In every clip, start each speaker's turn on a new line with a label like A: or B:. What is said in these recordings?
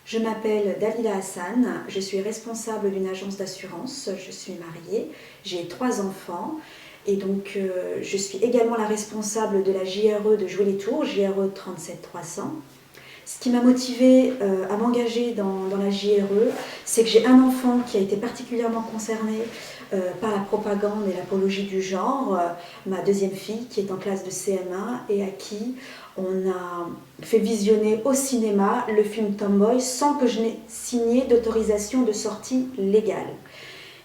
A: Je m'appelle Dalila Hassan, je suis responsable d'une agence d'assurance, je suis mariée, j'ai 3 enfants et donc je suis également la responsable de la JRE de Jouer les Tours, JRE 37300. Ce qui m'a motivée à m'engager dans la JRE, c'est que j'ai un enfant qui a été particulièrement concerné par la propagande et l'apologie du genre, ma deuxième fille qui est en classe de CM1 et à qui on a fait visionner au cinéma le film Tomboy sans que je n'ai signé d'autorisation de sortie légale.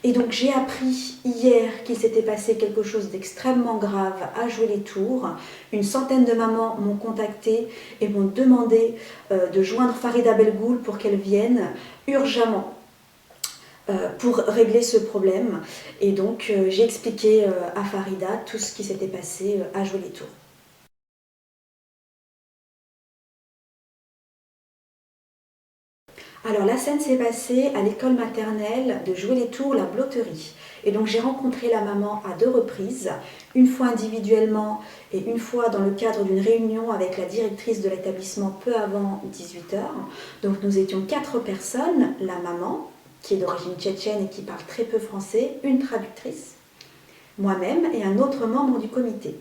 A: Et donc j'ai appris hier qu'il s'était passé quelque chose d'extrêmement grave à Jouer les Tours. Une centaine de mamans m'ont contacté et m'ont demandé de joindre Farida Belgoul pour qu'elle vienne urgemment pour régler ce problème. Et donc j'ai expliqué à Farida tout ce qui s'était passé à Jouer les Tours. Alors la scène s'est passée à l'école maternelle de Jouer les Tours, la Blotterie. Et donc j'ai rencontré la maman à 2 reprises, une fois individuellement et une fois dans le cadre d'une réunion avec la directrice de l'établissement peu avant 18h. Donc nous étions 4 personnes, la maman, qui est d'origine tchétchène et qui parle très peu français, une traductrice, moi-même et un autre membre du comité.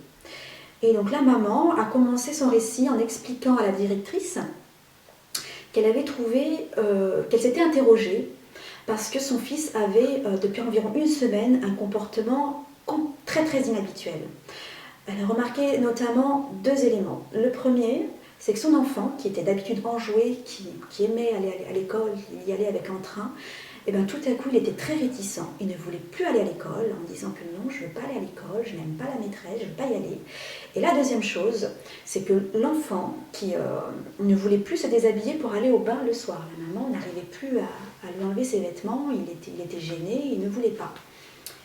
A: Et donc la maman a commencé son récit en expliquant à la directrice qu'elle avait trouvé, qu'elle s'était interrogée parce que son fils avait, depuis environ une semaine, un comportement très très inhabituel. Elle a remarqué notamment 2 éléments. Le premier, c'est que son enfant, qui était d'habitude enjoué, qui aimait aller à l'école, il y allait avec entrain, et bien tout à coup il était très réticent, il ne voulait plus aller à l'école en disant que non, je ne veux pas aller à l'école, je n'aime pas la maîtresse, je ne veux pas y aller. Et la deuxième chose, c'est que l'enfant qui ne voulait plus se déshabiller pour aller au bain le soir, la maman n'arrivait plus à lui enlever ses vêtements, il était gêné, il ne voulait pas.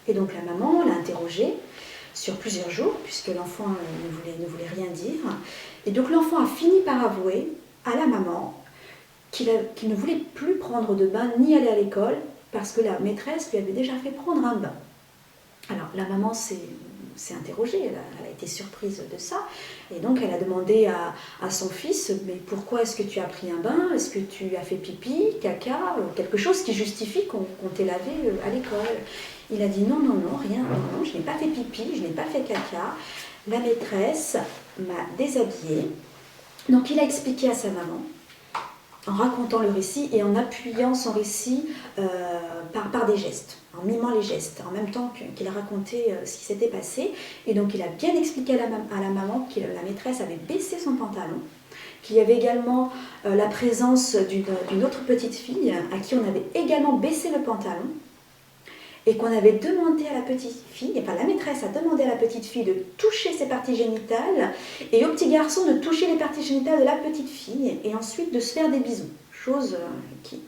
A: Et donc la maman l'a interrogé sur plusieurs jours, puisque l'enfant ne voulait rien dire. Et donc l'enfant a fini par avouer à la maman qu'il ne voulait plus prendre de bain ni aller à l'école parce que la maîtresse lui avait déjà fait prendre un bain. Alors la maman s'est interrogée, elle a été surprise de ça, et donc elle a demandé à son fils, mais pourquoi est-ce que tu as pris un bain? Est-ce que tu as fait pipi, caca, quelque chose qui justifie qu'on t'ait lavé à l'école? Il a dit non, non, non, rien, non, je n'ai pas fait pipi, je n'ai pas fait caca, la maîtresse m'a déshabillée. Donc il a expliqué à sa maman, en racontant le récit et en appuyant son récit par des gestes, en mimant les gestes, en même temps qu'il a raconté ce qui s'était passé. Et donc il a bien expliqué à la maman que la maîtresse avait baissé son pantalon, qu'il y avait également la présence d'une autre petite fille à qui on avait également baissé le pantalon, et qu'on avait demandé à la petite fille, enfin la maîtresse a demandé à la petite fille de toucher ses parties génitales et au petit garçon de toucher les parties génitales de la petite fille et ensuite de se faire des bisous, chose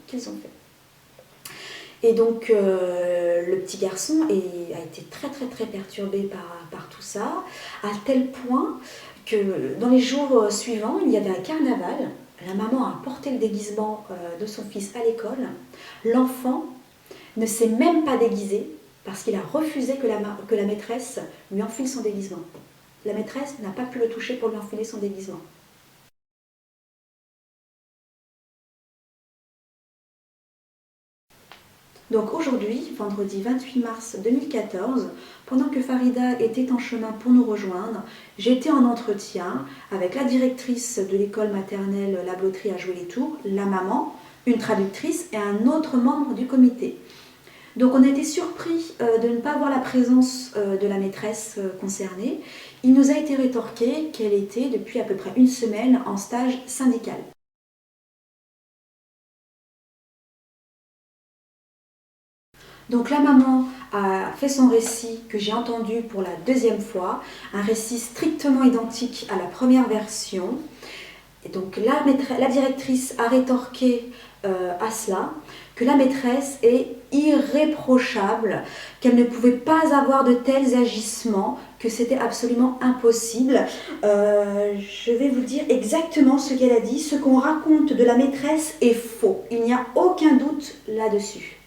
A: qu'ils ont fait. Et donc le petit garçon a été très très très perturbé par tout ça, à tel point que dans les jours suivants, il y avait un carnaval, la maman a porté le déguisement de son fils à l'école, l'enfant ne s'est même pas déguisé parce qu'il a refusé que la maîtresse lui enfile son déguisement. La maîtresse n'a pas pu le toucher pour lui enfiler son déguisement. Donc aujourd'hui, vendredi 28 mars 2014, pendant que Farida était en chemin pour nous rejoindre, j'étais en entretien avec la directrice de l'école maternelle La Blotterie à Jouer les Tours, la maman, une traductrice et un autre membre du comité. Donc on a été surpris de ne pas avoir la présence de la maîtresse concernée. Il nous a été rétorqué qu'elle était depuis à peu près une semaine en stage syndical. Donc la maman a fait son récit que j'ai entendu pour la 2e fois, un récit strictement identique à la première version. Et donc la directrice a rétorqué à cela que la maîtresse est irréprochable, qu'elle ne pouvait pas avoir de tels agissements, que c'était absolument impossible. Je vais vous dire exactement ce qu'elle a dit. Ce qu'on raconte de la maîtresse est faux. Il n'y a aucun doute là-dessus.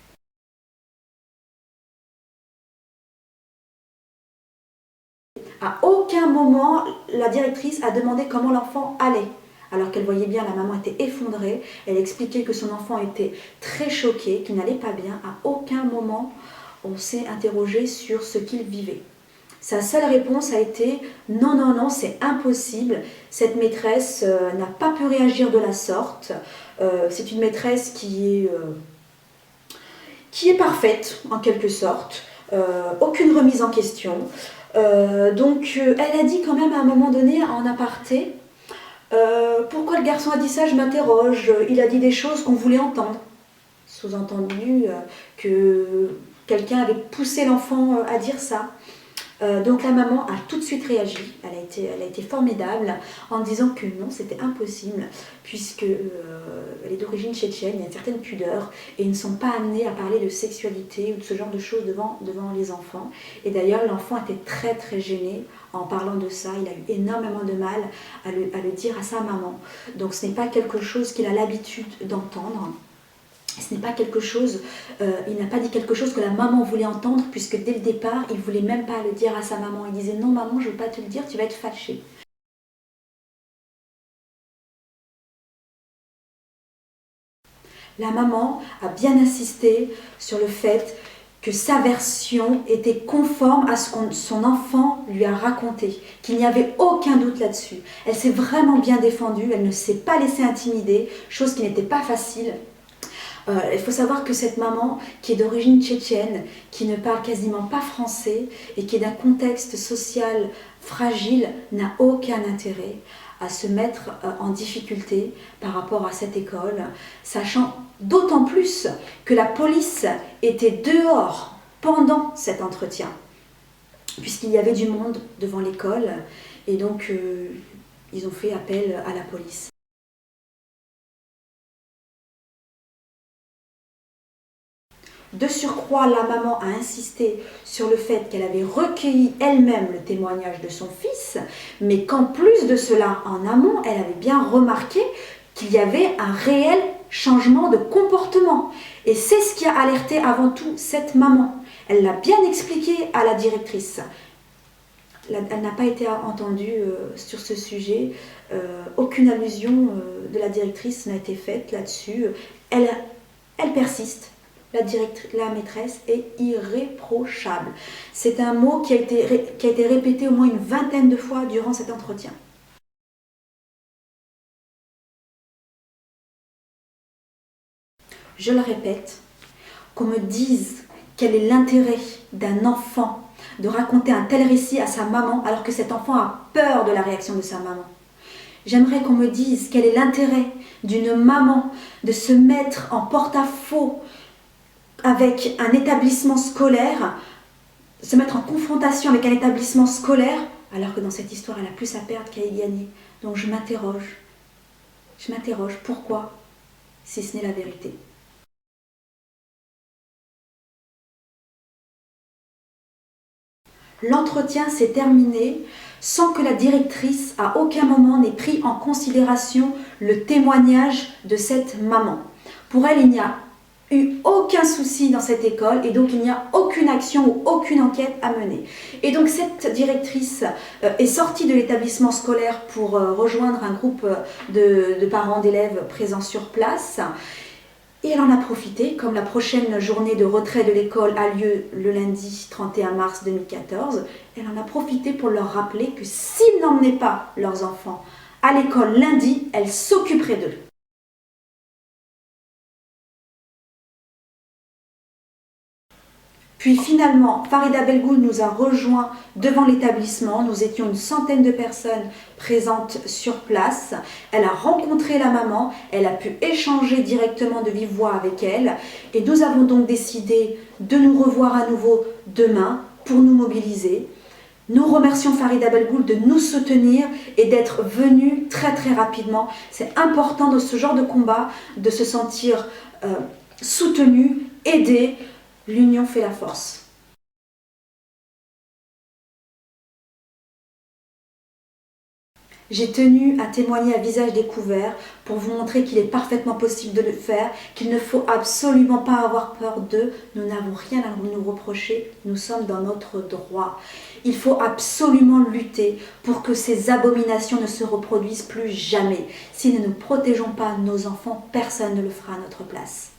A: À aucun moment, la directrice a demandé comment l'enfant allait. alors qu'elle voyait bien la maman était effondrée. Elle expliquait que son enfant était très choqué, qu'il n'allait pas bien. À aucun moment on s'est interrogé sur ce qu'il vivait. Sa seule réponse a été « Non, non, non, c'est impossible. Cette maîtresse n'a pas pu réagir de la sorte. C'est une maîtresse qui est parfaite, en quelque sorte. Aucune remise en question. Donc, elle a dit quand même à un moment donné, en aparté, pourquoi le garçon a dit ça, je m'interroge. Il a dit des choses qu'on voulait entendre. » Sous-entendu que quelqu'un avait poussé l'enfant à dire ça. Donc la maman a tout de suite réagi, elle a été formidable en disant que non, c'était impossible, puisque elle est d'origine tchétchène, il y a une certaine pudeur, et ils ne sont pas amenés à parler de sexualité ou de ce genre de choses devant les enfants. Et d'ailleurs, l'enfant était très très gêné en parlant de ça, il a eu énormément de mal à le dire à sa maman. Donc ce n'est pas quelque chose qu'il a l'habitude d'entendre. Ce n'est pas quelque chose, il n'a pas dit quelque chose que la maman voulait entendre, puisque dès le départ, il ne voulait même pas le dire à sa maman. Il disait « Non maman, je ne veux pas te le dire, tu vas être fâchée ». La maman a bien insisté sur le fait que sa version était conforme à ce que son enfant lui a raconté, qu'il n'y avait aucun doute là-dessus. Elle s'est vraiment bien défendue, elle ne s'est pas laissée intimider, chose qui n'était pas facile. Il faut savoir que cette maman, qui est d'origine tchétchène, qui ne parle quasiment pas français et qui est d'un contexte social fragile, n'a aucun intérêt à se mettre en difficulté par rapport à cette école, sachant d'autant plus que la police était dehors pendant cet entretien, puisqu'il y avait du monde devant l'école, et donc ils ont fait appel à la police. De surcroît, la maman a insisté sur le fait qu'elle avait recueilli elle-même le témoignage de son fils, mais qu'en plus de cela, en amont, elle avait bien remarqué qu'il y avait un réel changement de comportement. Et c'est ce qui a alerté avant tout cette maman. Elle l'a bien expliqué à la directrice. Elle n'a pas été entendue sur ce sujet. Aucune allusion de la directrice n'a été faite là-dessus. Elle persiste. La maîtresse est irréprochable. C'est un mot qui a été répété au moins une vingtaine de fois durant cet entretien. Je le répète, qu'on me dise quel est l'intérêt d'un enfant de raconter un tel récit à sa maman alors que cet enfant a peur de la réaction de sa maman. J'aimerais qu'on me dise quel est l'intérêt d'une maman de se mettre en porte-à-faux avec un établissement scolaire, se mettre en confrontation avec un établissement scolaire, alors que dans cette histoire, elle a plus à perdre qu'à y gagner. Donc je m'interroge, pourquoi, si ce n'est la vérité? L'entretien s'est terminé sans que la directrice à aucun moment n'ait pris en considération le témoignage de cette maman. Pour elle, il n'y a eu aucun souci dans cette école et donc il n'y a aucune action ou aucune enquête à mener. Et donc cette directrice est sortie de l'établissement scolaire pour rejoindre un groupe de parents d'élèves présents sur place. Et elle en a profité, comme la prochaine journée de retrait de l'école a lieu le lundi 31 mars 2014, elle en a profité pour leur rappeler que s'ils n'emmenaient pas leurs enfants à l'école lundi, elle s'occuperait d'eux. Puis finalement, Farida Belgoul nous a rejoints devant l'établissement. Nous étions une centaine de personnes présentes sur place. Elle a rencontré la maman, elle a pu échanger directement de vive voix avec elle. Et nous avons donc décidé de nous revoir à nouveau demain pour nous mobiliser. Nous remercions Farida Belgoul de nous soutenir et d'être venue très très rapidement. C'est important dans ce genre de combat de se sentir soutenu, aidé. L'union fait la force. « J'ai tenu à témoigner à visage découvert pour vous montrer qu'il est parfaitement possible de le faire, qu'il ne faut absolument pas avoir peur d'eux. Nous n'avons rien à nous reprocher, nous sommes dans notre droit. Il faut absolument lutter pour que ces abominations ne se reproduisent plus jamais. Si nous ne protégeons pas nos enfants, personne ne le fera à notre place.